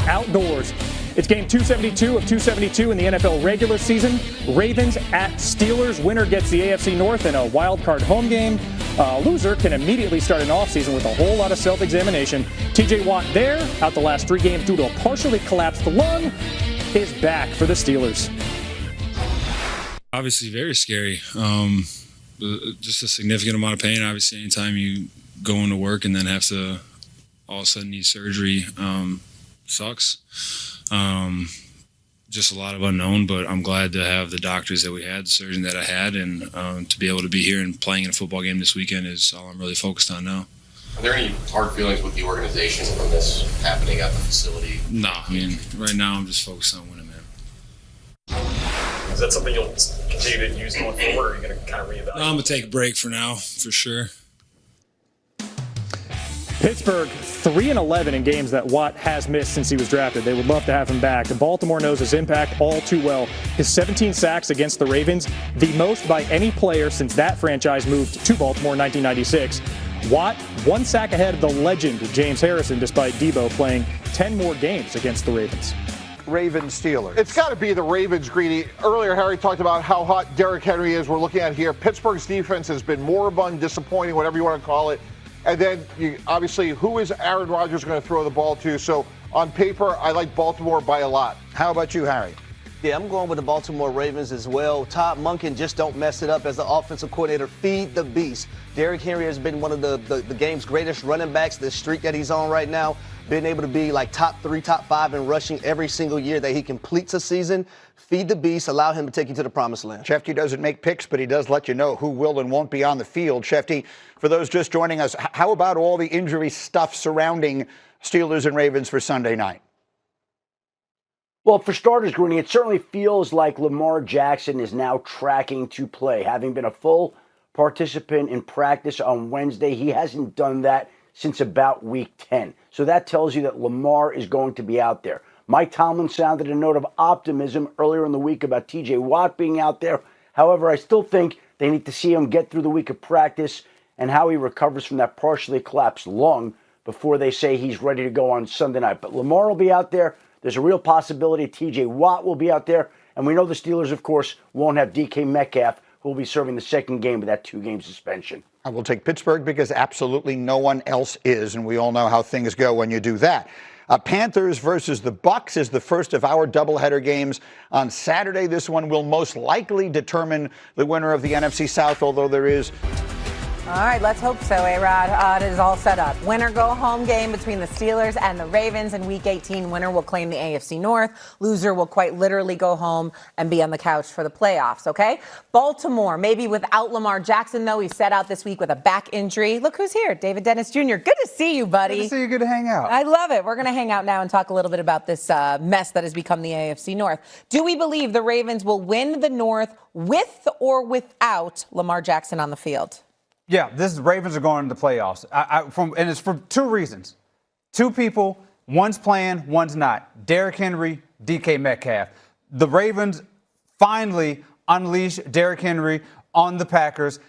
outdoors. It's game 272 of 272 in the NFL regular season. Ravens at Steelers. Winner gets the AFC North in a wild card home game. Loser can immediately start an offseason with a whole lot of self-examination. TJ Watt there, out the last 3 games due to a partially collapsed lung, is back for the Steelers. Obviously very scary. Just a significant amount of pain. Obviously, anytime you go into work and then have to all of a sudden need surgery, sucks. Just a lot of unknown, but I'm glad to have the doctors that we had, the surgeon that I had, and to be able to be here and playing in a football game this weekend is all I'm really focused on now. Are there any hard feelings with the organization from this happening at the facility? No, I mean, right now I'm just focused on winning, man. Is that something you'll continue to use going forward, or are you going to kind of reevaluate? No, I'm going to take a break for now, for sure. Pittsburgh 3-11 in games that Watt has missed since he was drafted. They would love to have him back. Baltimore knows his impact all too well. His 17 sacks against the Ravens, the most by any player since that franchise moved to Baltimore in 1996. Watt 1 sack ahead of the legend James Harrison, despite Debo playing 10 more games against the Ravens. Ravens Steelers. It's got to be the Ravens, Greedy. Earlier, Harry talked about how hot Derrick Henry is. We're looking at here. Pittsburgh's defense has been moribund, disappointing, whatever you want to call it. And then, obviously, who is Aaron Rodgers going to throw the ball to? So, on paper, I like Baltimore by a lot. How about you, Harry? Yeah, I'm going with the Baltimore Ravens as well. Todd Monken, just don't mess it up as the offensive coordinator. Feed the beast. Derrick Henry has been one of the game's greatest running backs, the streak that he's on right now. Being able to be like top 3, top 5 in rushing every single year that he completes a season. Feed the beast, allow him to take you to the promised land. Shefty doesn't make picks, but he does let you know who will and won't be on the field. Shefty, for those just joining us, how about all the injury stuff surrounding Steelers and Ravens for Sunday night? Well, for starters, Greeny, it certainly feels like Lamar Jackson is now tracking to play. Having been a full participant in practice on Wednesday, he hasn't done that since about week 10. So that tells you that Lamar is going to be out there. Mike Tomlin sounded a note of optimism earlier in the week about TJ Watt being out there. However, I still think they need to see him get through the week of practice and how he recovers from that partially collapsed lung before they say he's ready to go on Sunday night. But Lamar will be out there. There's a real possibility TJ Watt will be out there. And we know the Steelers, of course, won't have DK Metcalf, who will be serving the second game of that 2-game suspension. I will take Pittsburgh because absolutely no one else is, and we all know how things go when you do that. Panthers versus the Bucs is the first of our doubleheader games on Saturday. This one will most likely determine the winner of the NFC South, although there is... All right, let's hope so, A-Rod. It is all set up. Winner go home game between the Steelers and the Ravens in Week 18. Winner will claim the AFC North. Loser will quite literally go home and be on the couch for the playoffs, okay? Baltimore, maybe without Lamar Jackson, though. He's set out this week with a back injury. Look who's here, David Dennis Jr. Good to see you, buddy. Good to see you. Good to hang out. I love it. We're going to hang out now and talk a little bit about this mess that has become the AFC North. Do we believe the Ravens will win the North with or without Lamar Jackson on the field? Yeah, the Ravens are going to the playoffs. And it's for 2 reasons. 2 people, one's playing, one's not. Derrick Henry, DK Metcalf. The Ravens finally unleashed Derrick Henry on the Packers.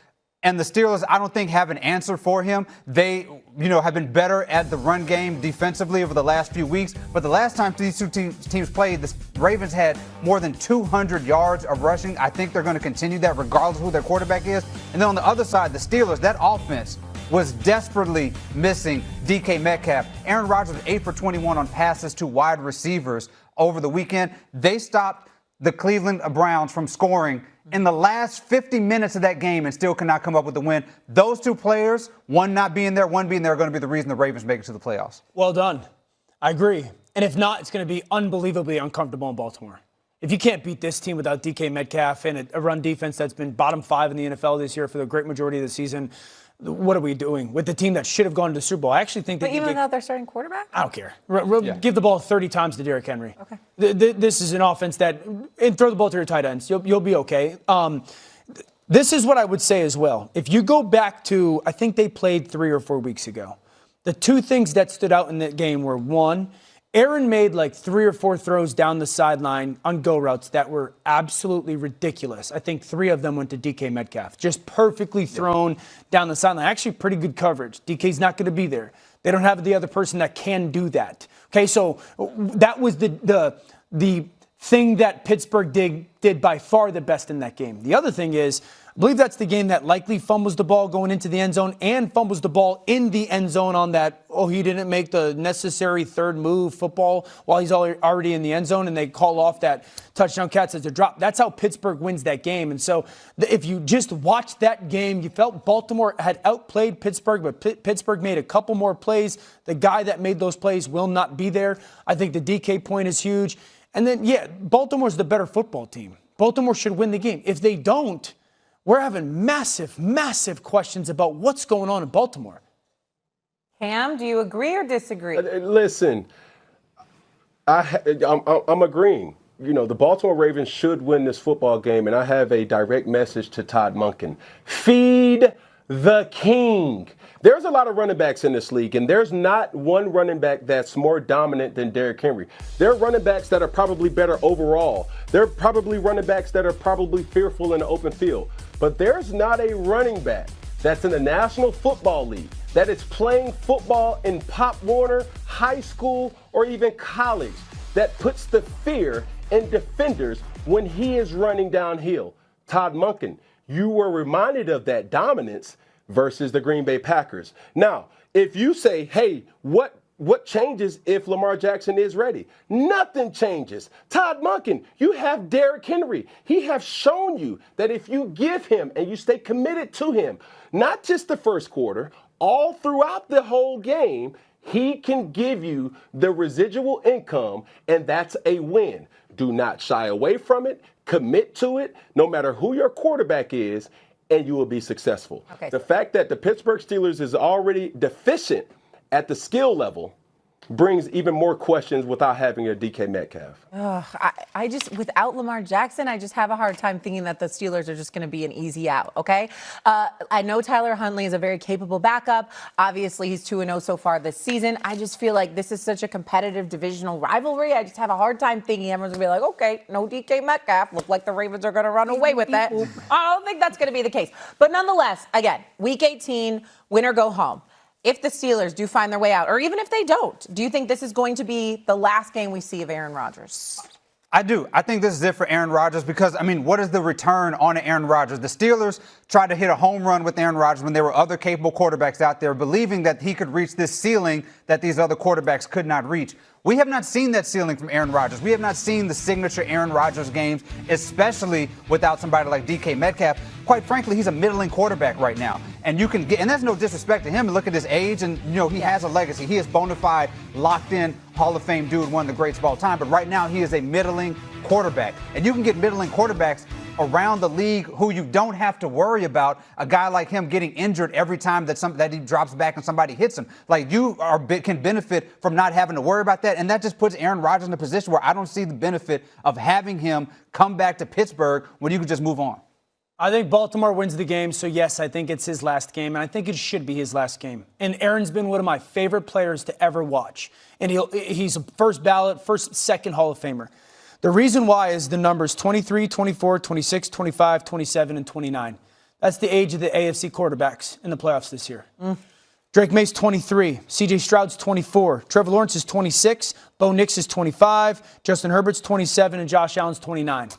And the Steelers, I don't think, have an answer for him. They, have been better at the run game defensively over the last few weeks. But the last time these 2 teams played, the Ravens had more than 200 yards of rushing. I think they're going to continue that regardless of who their quarterback is. And then on the other side, the Steelers, that offense was desperately missing DK Metcalf. Aaron Rodgers was 8 for 21 on passes to wide receivers over the weekend. They stopped the Cleveland Browns from scoring in the last 50 minutes of that game and still cannot come up with the win. Those 2 players, one not being there, one being there, are going to be the reason the Ravens make it to the playoffs. Well done. I agree. And if not, it's going to be unbelievably uncomfortable in Baltimore. If you can't beat this team without DK Metcalf and a run defense that's been bottom 5 in the NFL this year for the great majority of the season, what are we doing with the team that should have gone to the Super Bowl? I actually think that. But even without their starting quarterback? I don't care. Give the ball 30 times to Derrick Henry. Okay. This is an offense and throw the ball to your tight ends. You'll be okay. This is what I would say as well. If you go back to, I think they played 3 or 4 weeks ago. The 2 things that stood out in that game were, 1, Aaron made like 3 or 4 throws down the sideline on go routes that were absolutely ridiculous. I think 3 of them went to DK Metcalf. Just perfectly thrown down the sideline. Actually, pretty good coverage. DK's not going to be there. They don't have the other person that can do that. Okay, so that was the thing that Pittsburgh did by far the best in that game. The other thing is, I believe that's the game that likely fumbles the ball going into the end zone and fumbles the ball in the end zone on that, he didn't make the necessary third move football while he's already in the end zone, and they call off that touchdown catch as a drop. That's how Pittsburgh wins that game. And so if you just watched that game, you felt Baltimore had outplayed Pittsburgh, but Pittsburgh made a couple more plays. The guy that made those plays will not be there. I think the DK point is huge. And then, Baltimore's the better football team. Baltimore should win the game. If they don't, we're having massive, massive questions about what's going on in Baltimore. Cam, do you agree or disagree? Listen, I'm agreeing. The Baltimore Ravens should win this football game, and I have a direct message to Todd Monken. Feed the king. There's a lot of running backs in this league, and there's not one running back that's more dominant than Derrick Henry. There are running backs that are probably better overall. There are probably running backs that are probably fearful in the open field. But there's not a running back that's in the National Football League that is playing football in Pop Warner, high school, or even college that puts the fear in defenders when he is running downhill. Todd Monken, you were reminded of that dominance versus the Green Bay Packers. Now, if you say, hey, what changes if Lamar Jackson is ready? Nothing changes. Todd Monken, you have Derrick Henry. He has shown you that if you give him and you stay committed to him, not just the first quarter, all throughout the whole game, he can give you the residual income, and that's a win. Do not shy away from it. Commit to it, no matter who your quarterback is, and you will be successful. Okay. The fact that the Pittsburgh Steelers is already deficient at the skill level brings even more questions without having a DK Metcalf. I just, without Lamar Jackson, I just have a hard time thinking that the Steelers are just going to be an easy out, okay? I know Tyler Huntley is a very capable backup. Obviously, he's 2-0 so far this season. I just feel like this is such a competitive divisional rivalry. I just have a hard time thinking everyone's going to be like, okay, no DK Metcalf. Look like the Ravens are going to run away with that. I don't think that's going to be the case. But nonetheless, again, Week 18, win or go home. If the Steelers do find their way out, or even if they don't, do you think this is going to be the last game we see of Aaron Rodgers? I do. I think this is it for Aaron Rodgers because, what is the return on Aaron Rodgers? The Steelers tried to hit a home run with Aaron Rodgers when there were other capable quarterbacks out there, believing that he could reach this ceiling that these other quarterbacks could not reach. We have not seen that ceiling from Aaron Rodgers. We have not seen the signature Aaron Rodgers games, especially without somebody like DK Metcalf. Quite frankly, he's a middling quarterback right now. And you can get, and that's no disrespect to him. Look at his age, and he has a legacy. He is bona fide, locked in, Hall of Fame dude, one of the greats of all time. But right now, he is a middling quarterback. And you can get middling quarterbacks around the league who you don't have to worry about a guy like him getting injured every time that he drops back and somebody hits him. Like, you can benefit from not having to worry about that. And that just puts Aaron Rodgers in a position where I don't see the benefit of having him come back to Pittsburgh when you can just move on. I think Baltimore wins the game, so yes, I think it's his last game, and I think it should be his last game. And Aaron's been one of my favorite players to ever watch. And he's a first ballot, second Hall of Famer. The reason why is the numbers 23, 24, 26, 25, 27, and 29. That's the age of the AFC quarterbacks in the playoffs this year. Drake May's 23, C.J. Stroud's 24, Trevor Lawrence is 26, Bo Nix is 25, Justin Herbert's 27, and Josh Allen's 29.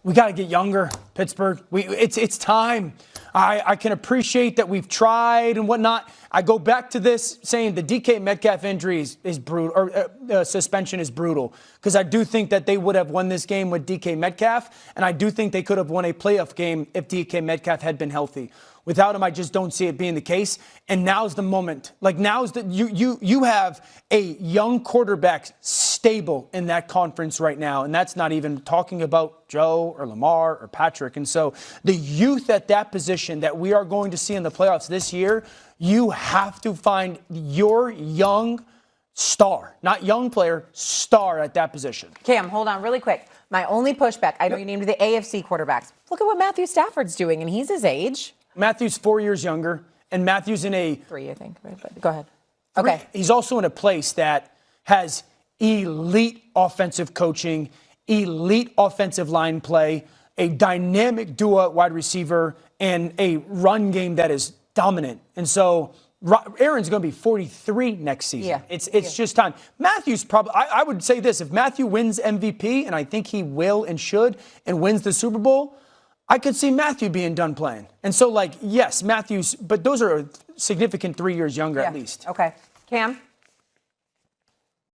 We got to get younger, Pittsburgh. It's time. I can appreciate that we've tried and whatnot. I go back to this saying the DK Metcalf injury is brutal, or suspension is brutal, because I do think that they would have won this game with DK Metcalf, and I do think they could have won a playoff game if DK Metcalf had been healthy. Without him, I just don't see it being the case. And now's the moment. Like, now's the you have a young quarterback stable in that conference right now, and that's not even talking about Joe or Lamar or Patrick. And so the youth at that position that we are going to see in the playoffs this year, you have to find your young star, not young player, star at that position. Cam, hold on really quick. My only pushback, I know you named the AFC quarterbacks. Look at what Matthew Stafford's doing, and he's his age. Matthew's 4 years younger, and Matthew's in a... 3, I think. But go ahead. Okay. He's also in a place that has elite offensive coaching, elite offensive line play, a dynamic duo wide receiver, and a run game that is dominant. And so Aaron's going to be 43 next season. Yeah. It's just time. Matthew's probably, I would say this, if Matthew wins MVP, and I think he will and should, and wins the Super Bowl, I could see Matthew being done playing. And so, like, yes, Matthew's, but those are a significant 3 years younger at least. Okay. Cam?